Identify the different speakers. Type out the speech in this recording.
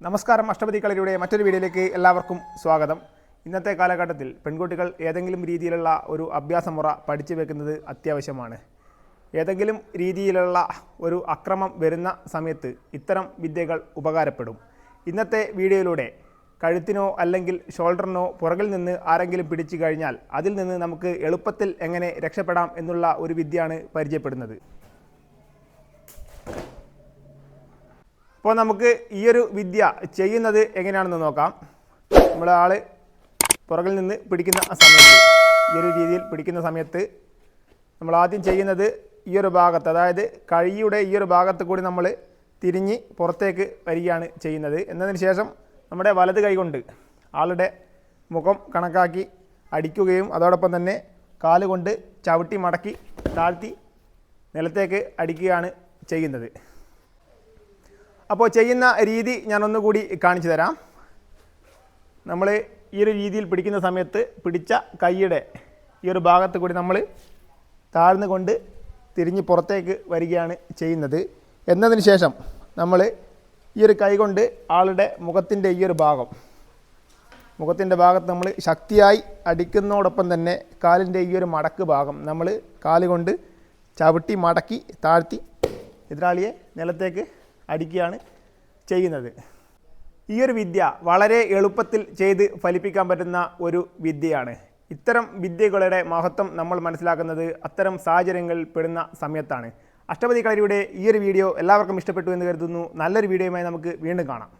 Speaker 1: നമസ്കാരം. അഷ്ടപതി കളരിയുടെ മറ്റൊരു വീഡിയോയിലേക്ക് എല്ലാവർക്കും സ്വാഗതം. ഇന്നത്തെ കാലഘട്ടത്തിൽ പെൺകുട്ടികൾ ഏതെങ്കിലും രീതിയിലുള്ള ഒരു അഭ്യാസമുറ പഠിച്ചു വെക്കുന്നത് അത്യാവശ്യമാണ്. ഏതെങ്കിലും രീതിയിലുള്ള ഒരു അക്രമം വരുന്ന സമയത്ത് ഇത്തരം വിദ്യകൾ ഉപകാരപ്പെടും. ഇന്നത്തെ വീഡിയോയിലൂടെ കഴുത്തിനോ അല്ലെങ്കിൽ ഷോൾഡറിനോ പുറകിൽ നിന്ന് ആരെങ്കിലും പിടിച്ചു കഴിഞ്ഞാൽ അതിൽ നിന്ന് നമുക്ക് എളുപ്പത്തിൽ എങ്ങനെ രക്ഷപ്പെടാം എന്നുള്ള ഒരു വിദ്യയാണ് പരിചയപ്പെടുന്നത്. അപ്പോൾ നമുക്ക് ഈ ഒരു വിദ്യ ചെയ്യുന്നത് എങ്ങനെയാണെന്ന് നോക്കാം. നമ്മുടെ ആൾ പുറകിൽ നിന്ന് പിടിക്കുന്ന സമയത്ത്, ഈ ഒരു രീതിയിൽ പിടിക്കുന്ന സമയത്ത് നമ്മൾ ആദ്യം ചെയ്യുന്നത് ഈ ഒരു ഭാഗത്ത്, അതായത് കൈയുടെ ഈ ഒരു ഭാഗത്ത് കൂടി നമ്മൾ തിരിഞ്ഞ് പുറത്തേക്ക് വരികയാണ് ചെയ്യുന്നത്. എന്നതിന് ശേഷം നമ്മുടെ വലത് കൈ കൊണ്ട് ആളുടെ മുഖം കണക്കാക്കി അടിക്കുകയും അതോടൊപ്പം തന്നെ കാലുകൊണ്ട് ചവിട്ടി മടക്കി താഴ്ത്തി നിലത്തേക്ക് അടിക്കുകയാണ് ചെയ്യുന്നത്. അപ്പോൾ ചെയ്യുന്ന രീതി ഞാനൊന്നുകൂടി കാണിച്ചു തരാം. നമ്മൾ ഈ ഒരു രീതിയിൽ പിടിക്കുന്ന സമയത്ത് പിടിച്ച കൈയുടെ ഈ ഒരു ഭാഗത്ത് കൂടി നമ്മൾ താഴ്ന്നു കൊണ്ട് തിരിഞ്ഞ് പുറത്തേക്ക് വരികയാണ് ചെയ്യുന്നത്. എന്നതിന് ശേഷം നമ്മൾ ഈ ഒരു കൈ കൊണ്ട് ആളുടെ മുഖത്തിൻ്റെ ഈ ഒരു മുഖത്തിൻ്റെ ഭാഗത്ത് നമ്മൾ ശക്തിയായി അടിക്കുന്നതോടൊപ്പം തന്നെ കാലിൻ്റെ ഈ ഒരു മടക്ക് ഭാഗം നമ്മൾ കാലുകൊണ്ട് ചവിട്ടി മടക്കി താഴ്ത്തി എതിരാളിയെ നിലത്തേക്ക് അടിക്കുകയാണ് ചെയ്യുന്നത്. ഈ ഒരു വിദ്യ വളരെ എളുപ്പത്തിൽ ചെയ്ത് ഫലിപ്പിക്കാൻ പറ്റുന്ന ഒരു വിദ്യയാണ്. ഇത്തരം വിദ്യകളുടെ മഹത്വം നമ്മൾ മനസ്സിലാക്കുന്നത് അത്തരം സാഹചര്യങ്ങളിൽ പെടുന്ന സമയത്താണ്. അഷ്ടപതി കളരിയുടെ ഈ ഒരു വീഡിയോ എല്ലാവർക്കും ഇഷ്ടപ്പെട്ടു എന്ന് കരുതുന്നു. നല്ലൊരു വീഡിയോയുമായി നമുക്ക് വീണ്ടും കാണാം.